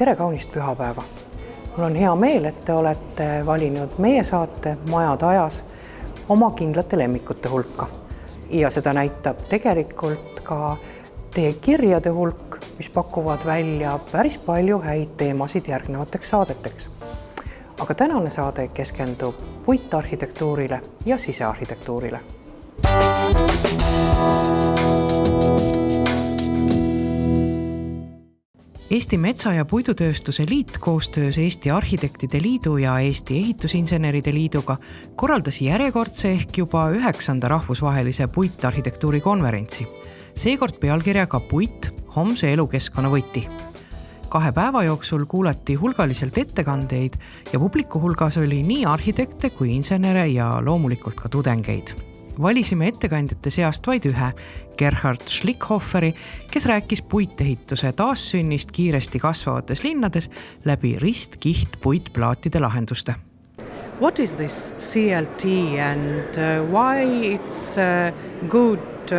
tere kaunist pühapäeva! Mul on hea meel, et te olete valinud meie saate Majad ajas oma kindlate lemmikute hulka. Ja seda näitab tegelikult ka teie kirjade hulk, mis pakuvad välja päris palju häid teemasid järgnevateks saadeteks. Aga tänane saade keskendub puitarhitektuurile ja sisearhitektuurile. Eesti Metsa- ja Puidutööstuse Liit koostöös Eesti Arhitektide Liidu ja Eesti Ehitusinseneride Liiduga korraldas järjekordse ehk juba 9. rahvusvahelise puitarhitektuuri konverentsi. Seekord pealkirjaga Puit, homse elukeskkonna võti. 2 päeva jooksul kuulati hulgaliselt ettekandeid ja publiku hulgas oli nii arhitekte kui insenere ja loomulikult ka tudengeid. Valisime ettekandjate seast vaid ühe, Gerhard Schlickhoferi, kes rääkis puitehituse taassünnist kiiresti kasvavates linnades läbi ristkiht puitplaatide lahenduste. What is this CLT and why it's a good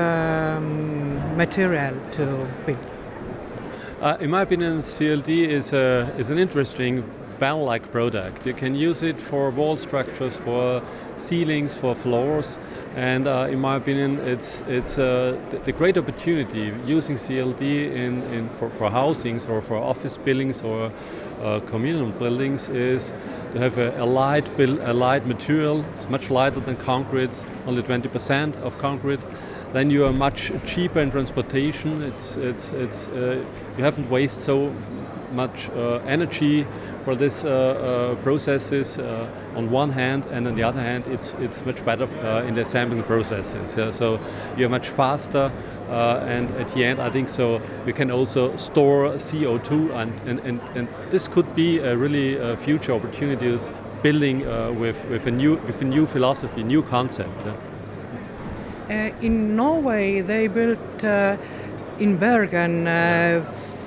material to build? In my opinion, CLT is an interesting bell-like product. You can use it for wall structures, for ceilings, for floors, and in my opinion, it's the great opportunity using CLT for housings or for office buildings or communal buildings is to have a light material. It's much lighter than concrete, only 20% of concrete. Then you are much cheaper in transportation. You haven't wasted so much energy for this processes on one hand, and on the other hand, it's much better in the assembling processes. So you're much faster, and at the end, I think so you can also store CO2, and this could be a really future opportunities building with a new philosophy, new concept. In Norway, they built in Bergen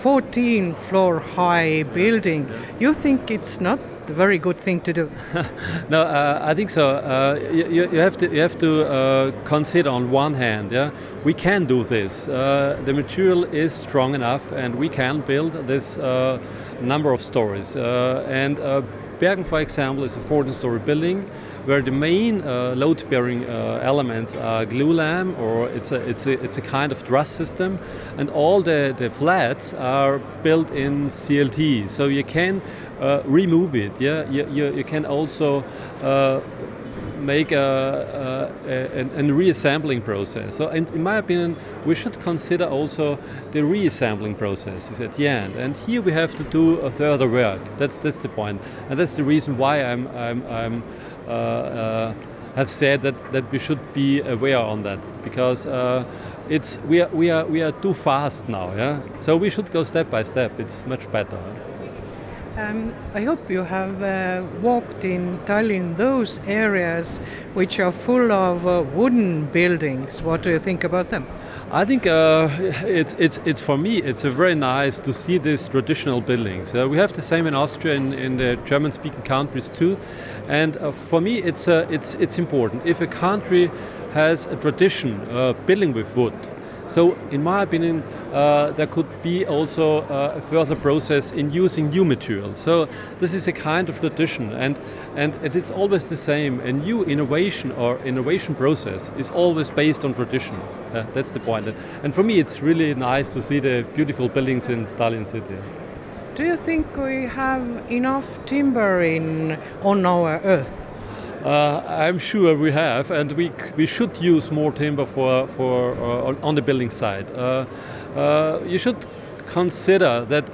14-floor high building. You think it's not a very good thing to do? No, I think so. You have to consider on one hand, we can do this. The material is strong enough, and we can build this number of stories. And Bergen, for example, is a 14-story building where the main load-bearing elements are glulam, or it's a kind of truss system, and all the flats are built in CLT, so you can remove it. You can also make a reassembling process. So in my opinion, we should consider also the reassembling processes at the end. And here we have to do a further work. That's the point, and that's the reason why I'm have said that we should be aware on that, because we are too fast now. So we should go step by step. It's much better. I hope you have walked in Tallinn those areas which are full of wooden buildings. What do you think about them? I think it's for me it's a very nice to see these traditional buildings. We have the same in Austria, in the German-speaking countries too, and for me it's important if a country has a tradition building with wood. So, in my opinion, there could be also a further process in using new materials. So, this is a kind of tradition, and it's always the same. A new innovation or innovation process is always based on tradition. That's the point. And for me, it's really nice to see the beautiful buildings in Tallinn city. Do you think we have enough timber on our earth? I'm sure we have, and we should use more timber for on the building side. You should consider that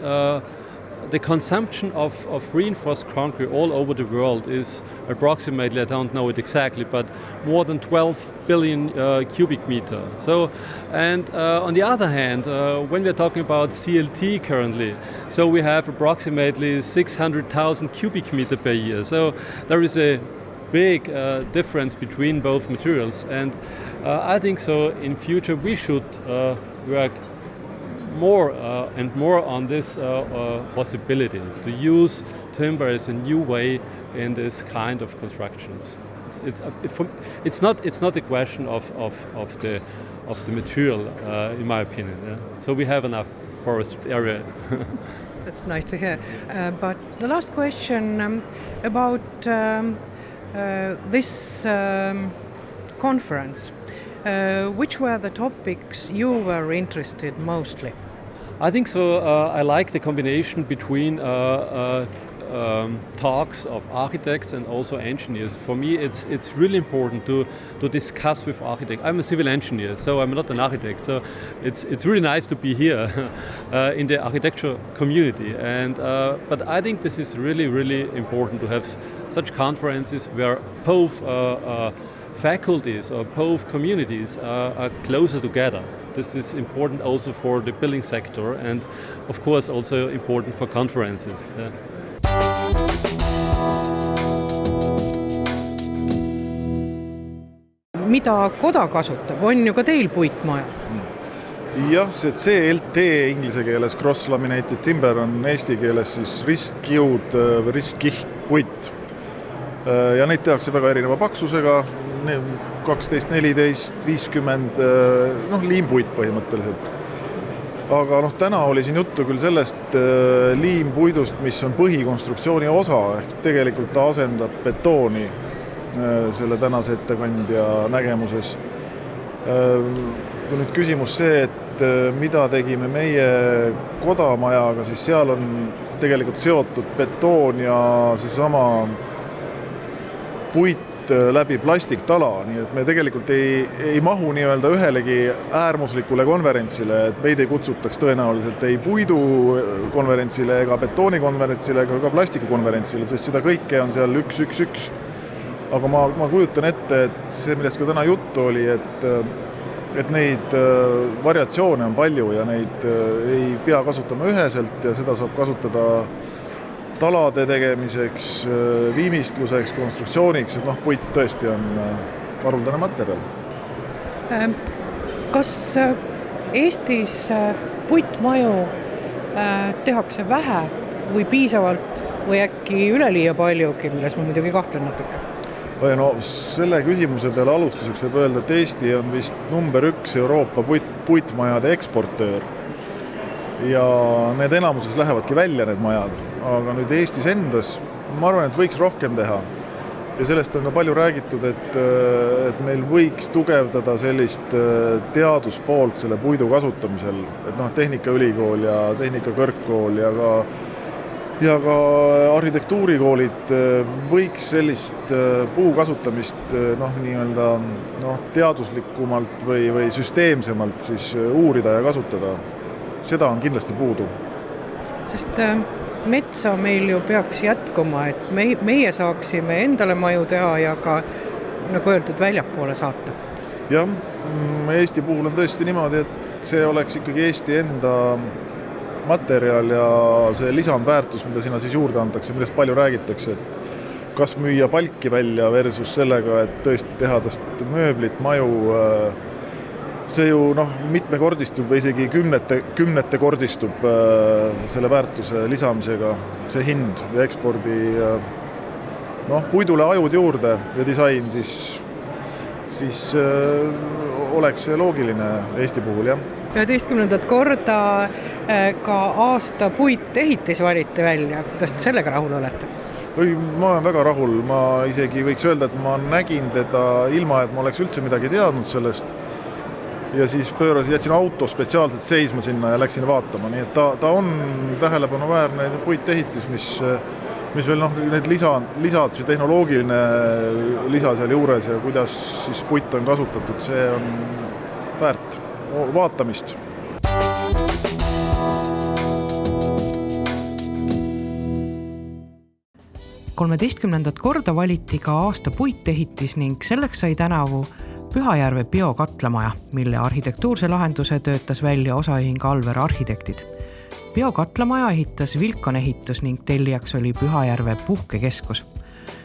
the consumption of reinforced concrete all over the world is approximately, I don't know it exactly, but more than 12 billion cubic meter. So, and on the other hand, when we're talking about CLT currently, so we have approximately 600,000 cubic meter per year. So there is a big difference between both materials, and I think so in future we should work more and more on this possibilities to use timber as a new way in this kind of constructions. It's not a question of the material in my opinion. So we have enough. forested area. That's nice to hear. But the last question about this conference. Which were the topics you were interested mostly? I think so. I like the combination between talks of architects and also engineers. For me, it's really important to discuss with architects. I'm a civil engineer, so I'm not an architect. So it's really nice to be here in the architecture community. And but I think this is really important to have such conferences where both faculties or both communities are closer together. This is important also for the building sector and of course also important for conferences. Yeah. Mida koda kasutab, on ju ka teil puitmaja? Jah, see CLT inglise keeles cross laminated timber on eesti keeles siis ristkiud või ristkiht puit. Ja neid tehakse väga erineva paksusega, 12, 14, 50, liimpuit põhimõtteliselt. Aga täna oli siin juttu küll sellest liimpuidust, mis on põhikonstruktsiooni osa, ehk tegelikult ta asendab betooni selle tänase ettekandja nägemuses. Kui nüüd küsimus see, et mida tegime meie kodamajaga, siis seal on tegelikult seotud betoon ja seesama puit läbi plastiktala, nii et me tegelikult ei mahu nii-öelda ühelegi äärmuslikule konverentsile, et meid ei kutsutaks tõenäoliselt ei puidu konverentsile ega betooni konverentsile ega ka plastiku konverentsile, sest seda kõike on seal 1. Aga ma kujutan ette, et see, millest ka täna juttu oli, et neid variatsioone on palju ja neid ei pea kasutama üheselt ja seda saab kasutada talade tegemiseks, viimistluseks, konstruktsiooniks, et puit tõesti on haruldane materjal. Kas Eestis puitmaju tehakse vähe või piisavalt või äkki üleliia paljugi, milles ma muidugi kahtlen natuke? Selle küsimuse peale alustuseks võib öelda, et Eesti on vist number 1 Euroopa puitmajade eksportöör. Ja need enamuses lähevadki välja need majad, aga nüüd Eestis endas ma arvan, et võiks rohkem teha. Ja sellest on ka palju räägitud, et meil võiks tugevdada sellist teaduspoolt selle puidu kasutamisel, et Tehnikaülikool ja Tehnikakõrgkool ja ka arhitektuurikoolid võiks sellist puu kasutamist teaduslikumalt või süsteemsemalt siis uurida ja kasutada. Seda on kindlasti puudu. Sest metsa meil ju peaks jätkuma, et meie saaksime endale maju teha ja ka, nagu öeldud, väljapoole saata. Jah, Eesti puhul on tõesti niimoodi, et see oleks ikkagi Eesti enda materjal ja see lisandväärtus, mida sinna siis juurde antakse, millest palju räägitakse, et kas müüa palki välja versus sellega, et tõesti teha tast mööblit, maju, see ju mitmekordistub või isegi kümnete kordistub selle väärtuse lisamisega, see hind ja ekspordi puidule ajud juurde ja disain, siis oleks see loogiline Eesti puhul, jah. 11. korda ka aasta puitehitis valiti välja, kuidas te sellega rahul olete? Ma olen väga rahul, ma isegi võiks öelda, et ma nägin teda ilma, et ma oleks üldse midagi teadnud sellest. Ja siis jätsin auto spetsiaalselt seisma sinna ja läksin vaatama, nii et ta on tähelepanuväärne puitehitis, mis veel need lisad, see tehnoloogiline lisa seal juures ja kuidas siis puit on kasutatud, see on väärt vaatamist. Kolmeteistkümnendat korda valiti ka aasta puitehitis ning selleks sai tänavu Pühajärve biokatlamaja, mille arhitektuurse lahenduse töötas välja osaühing Alver Arhitektid. Biokatlamaja ehitas Vilkon ehitus ning tellijaks oli Pühajärve puhkekeskus.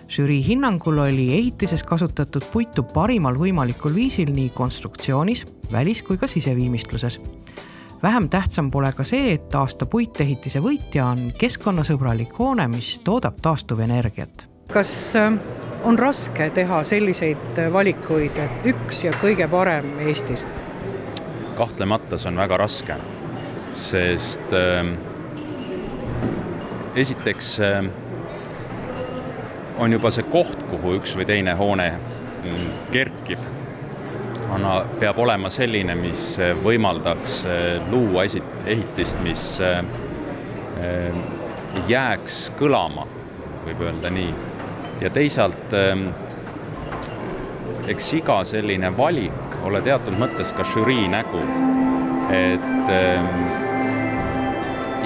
Žürii hinnangul oli ehitises kasutatud puitu parimal võimalikul viisil nii konstruktsioonis, välis- kui ka siseviimistluses. Vähem tähtsam pole ka see, et aasta puitehitise võitja on keskkonnasõbralik hoone, mis toodab taastuvenergiat. Kas on raske teha selliseid valikuid, et üks ja kõige parem Eestis? Kahtlemata see on väga raske. sest esiteks on juba see koht, kuhu üks või teine hoone kerkib, peab olema selline, mis võimaldaks luua ehitist, mis jääks kõlama, võib öelda nii. Ja teisalt, eks iga selline valik ole teatud mõttes ka žürii nägu, et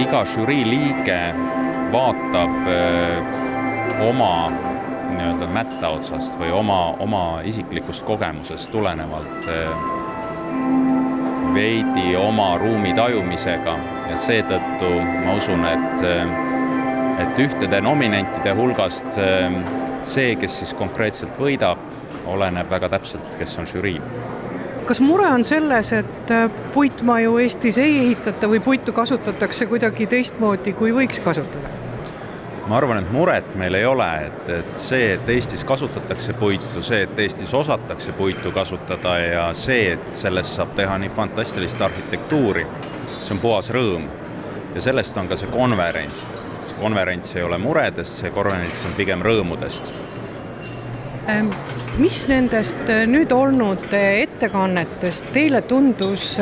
iga žürii liige vaatab oma nii-öelda mätta otsast või oma isiklikust kogemusest tulenevalt veidi oma ruumi tajumisega ja seetõttu ma usun, et ühtede nominentide hulgast see, kes siis konkreetselt võidab, oleneb väga täpselt, kes on žürii. Kas mure on selles, et puitmaju Eestis ei ehitata või puitu kasutatakse kuidagi teistmoodi, kui võiks kasutada? Ma arvan, et muret meil ei ole, et see, et Eestis kasutatakse puitu, see, et Eestis osatakse puitu kasutada ja see, et sellest saab teha nii fantastilist arhitektuuri, see on puhas rõõm. Ja sellest on ka see konverents. See konverents ei ole muredest, see konverents on pigem rõõmudest. Mis nendest nüüd olnud ettekannetest teile tundus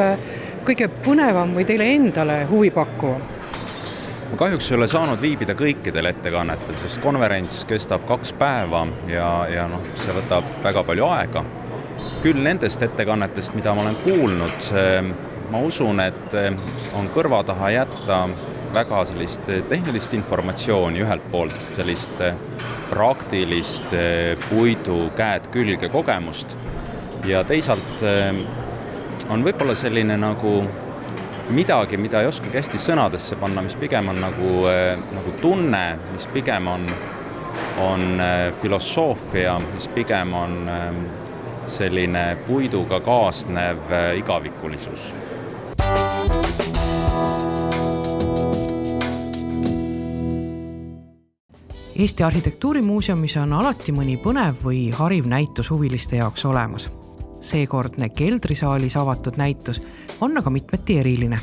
kõige põnevam või teile endale huvi pakkuva? Ma kahjuks ei ole saanud viibida kõikidel ettekannetel, sest konverents kestab 2 päeva ja see võtab väga palju aega. Küll nendest ettekannetest, mida ma olen kuulnud, ma usun, et on kõrva taha jätta väga sellist tehnilist informatsiooni ühelt poolt, sellist praktilist puidu käed külge kogemust ja teisalt on võib-olla selline nagu midagi, mida ei oskagi hästi sõnadesse panna, mis pigem on nagu tunne, mis pigem on filosoofia, mis pigem on selline puiduga kaasnev igavikulisus. Eesti Arhitektuurimuuseumis on alati mõni põnev või hariv näitus huviliste jaoks olemas. Seekordne keldrisaalis avatud näitus on aga mitmeti eriline.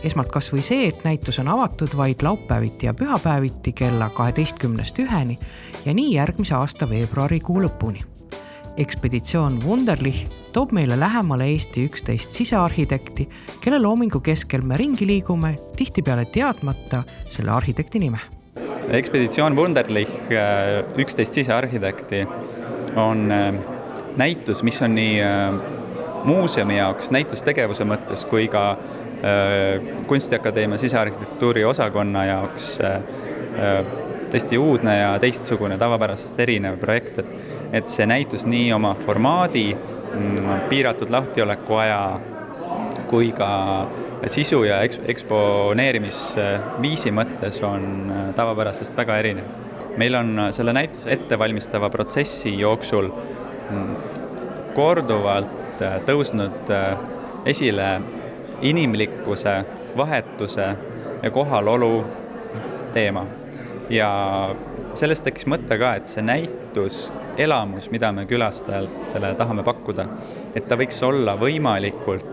Esmalt kas või see, et näitus on avatud vaid laupäeviti ja pühapäeviti kella 12:00 ja nii järgmise aasta veebruarikuu lõpuni. Ekspeditsioon Wunderlich toob meile lähemale Eesti 11 sisearhitekti, kelle loomingu keskel me ringi liigume, tihtipeale teadmata selle arhitekti nime. Ekspeditsioon Wunderlich 11 sisearhitekti on näitus, mis on nii muuseumi jaoks näitustegevuse mõttes kui ka Kunstiakadeemia sisearhitektuuri osakonna jaoks tõesti uudne ja teistsugune, tavapärasest erinev projekt, et see näitus nii oma formaadi, piiratud lahtioleku aja kui ka sisu ja eksponeerimisviisi mõttes on tavapärasest väga erinev. Meil on selle näituse ettevalmistava protsessi jooksul korduvalt tõusnud esile inimlikkuse, vahetuse ja kohalolu teema. Ja sellest tekkis mõte ka, et see näitus, elamus, mida me külastajatele tahame pakkuda, et ta võiks olla võimalikult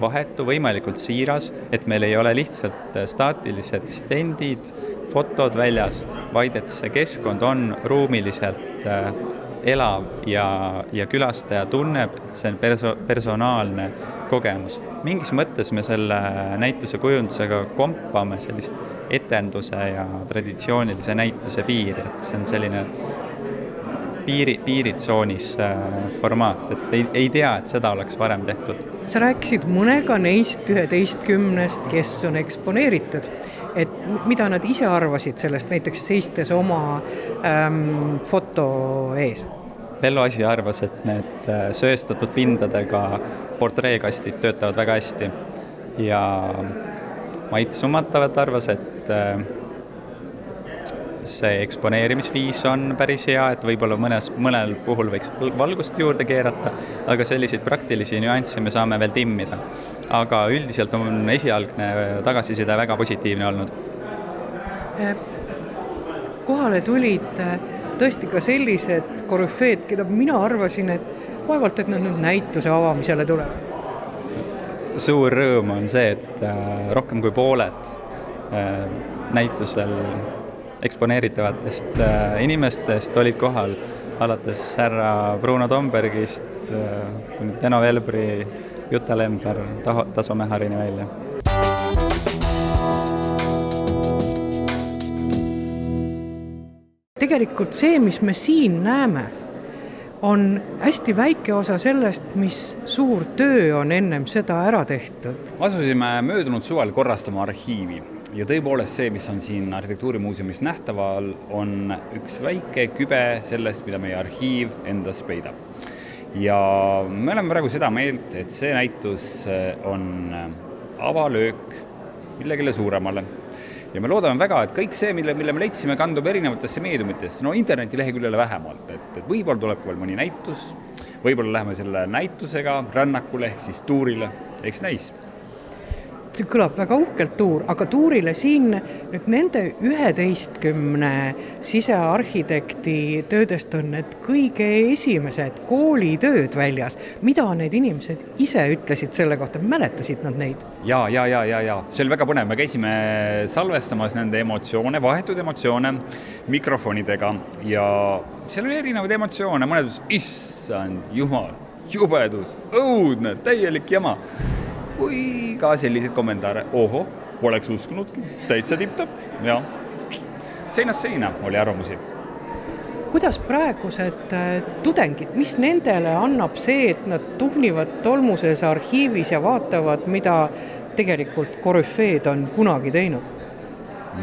vahetu, võimalikult siiras, et meil ei ole lihtsalt staatilised stendid, fotod väljas, vaid et see keskkond on ruumiliselt elav ja külastaja tunneb, et see on personaalne kogemus. Mingis mõttes me selle näituse kujundusega kompame sellist etenduse ja traditsioonilise näituse piiri, et see on selline piiritsoonis formaat, et ei tea, et seda oleks varem tehtud. Sa rääkisid mõnega neist 11, kes on eksponeeritud, et mida nad ise arvasid sellest, näiteks seistes oma foto ees? Vello Asi arvas, et need sööstatud pindadega portreekastid töötavad väga hästi ja Mait Summatavat arvas, et see eksponeerimisviis on päris hea, et võib-olla mõnel puhul võiks valgust juurde keerata, aga selliseid praktilisi nüansse me saame veel timmida. Aga üldiselt on esialgne tagasiside väga positiivne olnud. Kohale tulid tõesti ka sellised korüfeed, keda mina arvasin, et vaevalt, et nad nüüd näituse avamisele tulevad. suur rõõm on see, et rohkem kui pooled näitusel eksponeeritavatest inimestest olid kohal, alates härra Bruno Tombergist, Teno Velbri, Jutta Lember, Taso Meharini välja. Tegelikult see, mis me siin näeme, on hästi väike osa sellest, mis suur töö on ennem seda ära tehtud. Asusime möödunud suvel korrastama arhiivi ja tõepoolest see, mis on siin arhitektuurimuuseumis nähtaval, on üks väike kübe sellest, mida meie arhiiv endas peidab. Ja me oleme praegu seda meelt, et see näitus on avalöök millegile suuremale. Ja me loodame väga, et kõik see, mille me leidsime, kandub erinevatesse meediumitesse, no interneti leheküljele vähemalt, et võib-olla tuleb veel mõni näitus, võib-olla läheme selle näitusega rännakule ehk siis tuurile, eks näis. See kõlab väga uhkelt tuur, aga tuurile siin nüüd nende 11 sisearhitekti töödest on need kõige esimesed koolitööd väljas. Mida need inimesed ise ütlesid selle kohta? Mäletasid nad neid? Ja. See oli väga põnev. Me käisime salvestamas nende emotsioone, vahetud emotsioone mikrofonidega ja seal oli erinevaid emotsioone. Mõned issand jumal, jubedus, õudne, täielik jama. Kui ka sellised kommentaare, oho, poleks uskunudki, täitsa tipp-topp, ja seinast seina oli arvamusi. Kuidas praegused tudengid, mis nendele annab see, et nad tuhnivad tolmuses arhiivis ja vaatavad, mida tegelikult korüfeed on kunagi teinud?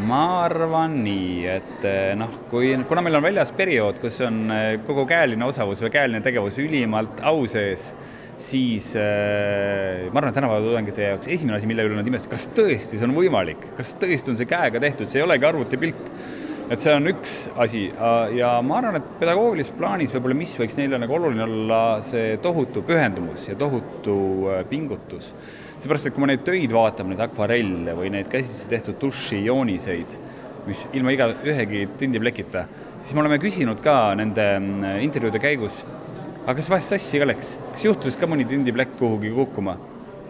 Ma arvan nii, et kuna meil on väljas periood, kus on kogu käeline osavus või käeline tegevus ülimalt au sees, siis ma arvan, et tänapäeva tudengite jaoks esimene asi, mille üle nad imestavad, kas tõesti see on võimalik, kas tõesti on see käega tehtud, see ei olegi arvutipilt, et see on üks asi ja ma arvan, et pedagoogilises plaanis võib-olla mis võiks neile nagu oluline olla see tohutu pühendumus ja tohutu pingutus. Seepärast, et kui me neid töid vaatame, neid akvarelle või neid käsitsi tehtud duši jooniseid, mis ilma ühegi tindiplekita, siis me oleme küsinud ka nende intervjuude käigus, aga kas vahest sassi ka läks? Kas juhtus ka mõni tindiplekk kuhugi kukkuma?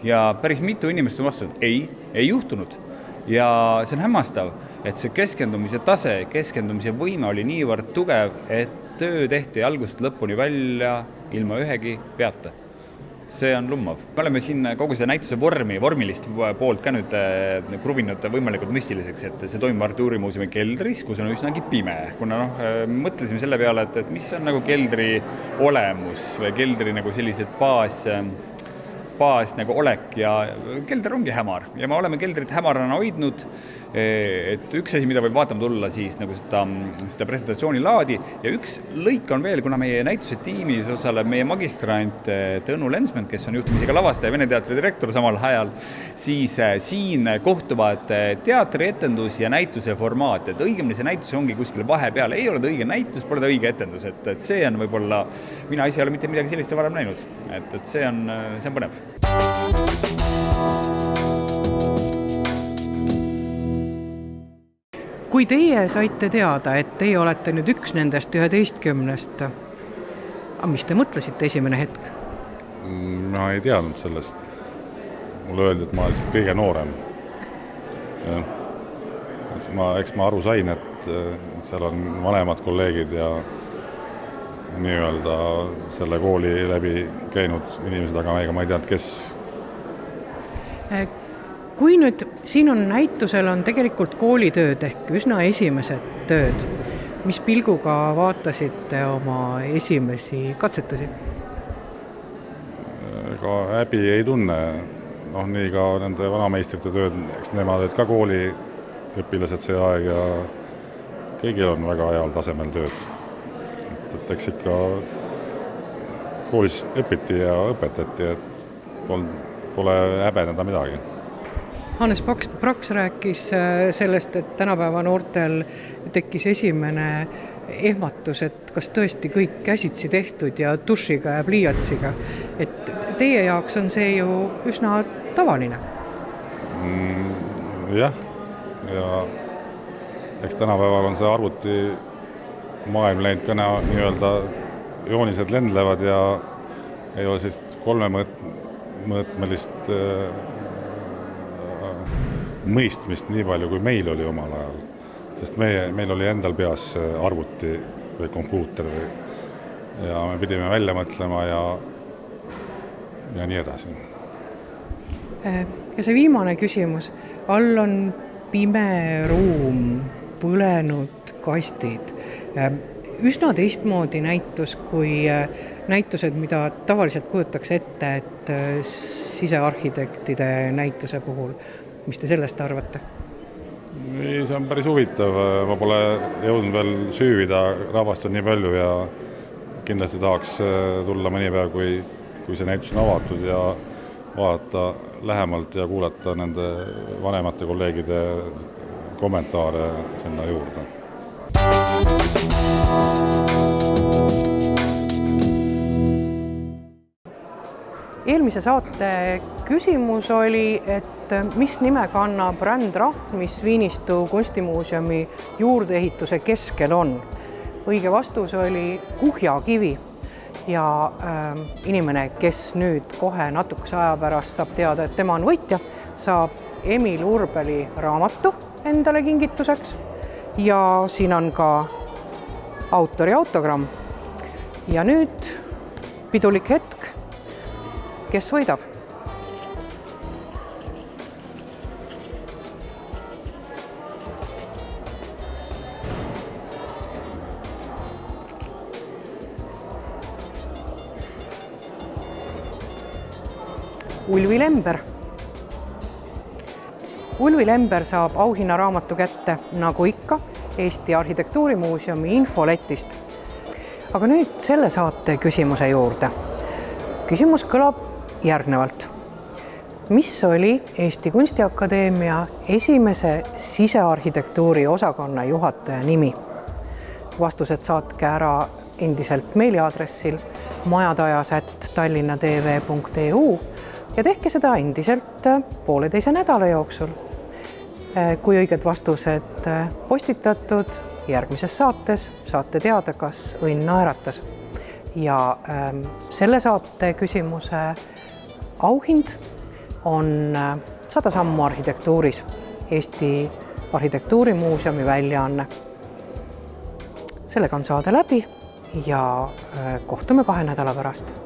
Ja päris mitu inimest on vastanud, ei juhtunud. Ja see on hämmastav, et see keskendumise tase, keskendumise võime oli niivõrd tugev, et töö tehti algust lõpuni välja ilma ühegi peata. See on lummav. Me oleme siin kogu see näituse vormilist poolt ka nüüd kruvinud võimalikult müstiliseks, et see toimub Arhitektuurimuuseumi keldris, kus on üsnagi pime. Kuna mõtlesime selle peale, et mis on nagu keldri olemus või keldri nagu sellised baas nagu olek ja kelder ongi hämar ja me oleme keldrit hämarana hoidnud, et üks asi, mida võib vaatama tulla siis nagu seda presentatsiooni laadi ja üks lõik on veel, kuna meie näituse tiimis osaleb meie magistrant Tõnu Lensment, kes on juhtimisega lavastaja ja Vene teatri direktor samal ajal, siis siin kohtuvad teatrietendus ja näituse formaat, et õigemini see näitus ongi kuskil vahepeal, ei ole ta õige näitus, pole ta õige etendus, et see on võib-olla, mina ise ei ole mitte midagi sellist varem näinud, et see on põnev. Kui teie saite teada, et teie olete nüüd üks nendest 11, mis te mõtlesite esimene hetk? Ma ei teadnud sellest. Mulle öeldi, et ma olen kõige noorem. Eks ma aru sain, et seal on vanemad kolleegid ja nii-öelda selle kooli läbi käinud inimesed, aga ma ei teadnud, kes. Kui nüüd siin on näitusel on tegelikult koolitööd ehk üsna esimesed tööd, mis pilguga vaatasite oma esimesi katsetusi? Ega häbi ei tunne, nii ka nende vanameistrite tööd, eks nemad olid ka kooliõpilased see aeg ja kõigil on väga heal tasemel tööd. Et eks ikka koolis õpiti ja õpetati, et pole häbeneda midagi. Hannes Praks rääkis sellest, et tänapäeva noortel tekkis esimene ehmatus, et kas tõesti kõik käsitsi tehtud ja dušiga ja pliiatsiga. Et teie jaoks on see ju üsna tavaline. Jah, ja eks tänapäeval on see arvuti maailm läinud ka nii-öelda joonised lendlevad ja ei ole sellist mõõtmelist mõistmist nii palju, kui meil oli omal ajal. Sest meil oli endal peas arvuti või kompuuter ja me pidime välja mõtlema ja nii edasi. Ja see viimane küsimus. All on pime ruum, põlenud kastid. Üsna teistmoodi näitus kui näitused, mida tavaliselt kujutaks ette, et sisearhitektide näituse puhul. Mis te sellest arvate? See on päris huvitav. Ma pole jõudnud veel süüvida, rahvast on nii palju ja kindlasti tahaks tulla mõni päev, kui see näitus on avatud ja vaadata lähemalt ja kuulata nende vanemate kolleegide kommentaare sinna juurde. Eelmise saate küsimus oli, et mis nime kannab rändrahm, mis Viinistu kunstimuuseumi juurdeehituse keskel on. Õige vastus oli kuhjakivi ja inimene, kes nüüd kohe natukese aja pärast saab teada, et tema on võitja, saab Emil Urbeli raamatu endale kingituseks ja siin on ka autori autogramm. Ja nüüd pidulik hetk, kes võidab? Ulvi Lember. Ulvi Lember saab auhinnaraamatu kätte, nagu ikka, Eesti Arhitektuurimuuseumi infoletist. Aga nüüd selle saate küsimuse juurde. Küsimus kõlab järgnevalt. Mis oli Eesti Kunstiakadeemia esimese sisearhitektuuri osakonna juhataja nimi? Vastused saatke ära endiselt meiliaadressil majatajas@tallinnatv.eu ja tehke seda endiselt 1,5 nädala jooksul. Kui õiged vastused postitatud, järgmises saates saate teada, kas õnn naeratas. Ja selle saate küsimuse auhind on 100 sammu arhitektuuris, Eesti Arhitektuurimuuseumi väljaanne. Sellega on saade läbi ja kohtume 2 nädala pärast.